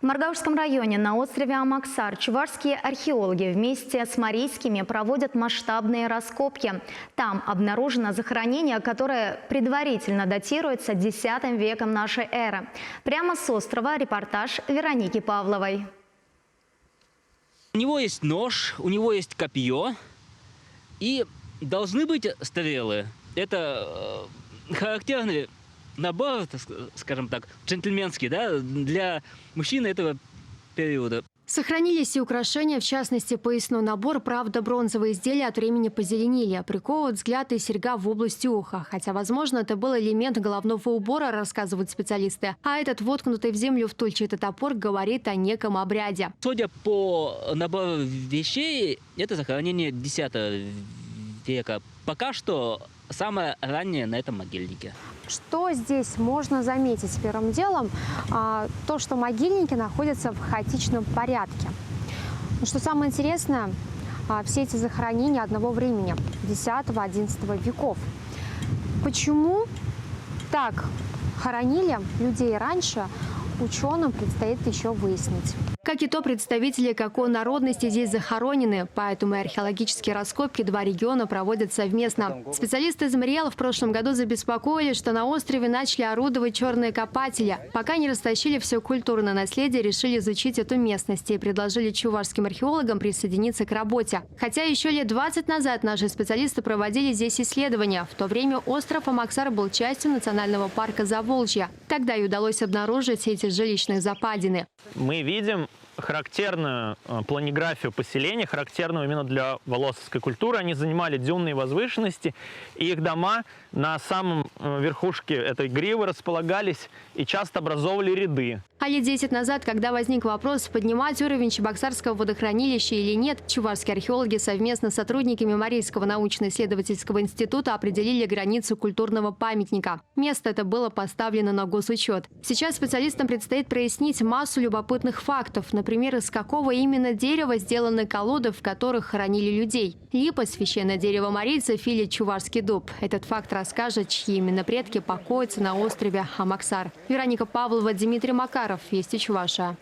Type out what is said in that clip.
Маргаушском районе на острове Амаксар чувашские археологи вместе с марийскими проводят масштабные раскопки. Там обнаружено захоронение, которое предварительно датируется X веком нашей эры. Прямо с острова репортаж Вероники Павловой. У него есть нож, у него есть копье и должны быть стрелы. Это характерный набор, скажем так, джентльменский, да, для мужчины этого периода. Сохранились и украшения, в частности, поясной набор, правда, бронзовые изделия от времени позеленили. Приковывают взгляд и серьга в области уха. Хотя, возможно, это был элемент головного убора, рассказывают специалисты. А этот воткнутый в землю втульчатый топор говорит о неком обряде. Судя по набору вещей, это захоронение X века. Пока что самое раннее на этом могильнике. Что здесь можно заметить первым делом? То, что могильники находятся в хаотичном порядке. Но что самое интересное, все эти захоронения одного времени, X-XI веков. Почему так хоронили людей раньше, ученым предстоит еще выяснить. Как и то, представители какой народности здесь захоронены, поэтому и археологические раскопки два региона проводят совместно. Специалисты из МРИЭЛ в прошлом году забеспокоились, что на острове начали орудовать черные копатели. Пока не растащили все культурное наследие, решили изучить эту местность и предложили чувашским археологам присоединиться к работе. Хотя еще лет 20 назад наши специалисты проводили здесь исследования. В то время остров Амаксар был частью национального парка Заволжье. Тогда и удалось обнаружить эти жилищные западины. Мы видим характерную планиграфию поселения, характерную именно для волосовской культуры. Они занимали дюнные возвышенности, и их дома на самом верхушке этой гривы располагались и часто образовывали ряды. А лет 10 назад, когда возник вопрос, поднимать уровень Чебоксарского водохранилища или нет, чувашские археологи совместно с сотрудниками Марийского научно-исследовательского института определили границу культурного памятника. Место это было поставлено на госучет. Сейчас специалистам предстоит прояснить массу любопытных фактов. Например, из какого именно дерева сделаны колоды, в которых хоронили людей. Липа – священное дерево марийцев или чувашский дуб. Этот факт расскажет, чьи именно предки покоятся на острове Амаксар. Вероника Павлова, Дмитрий Макаров. Вести Чуваша.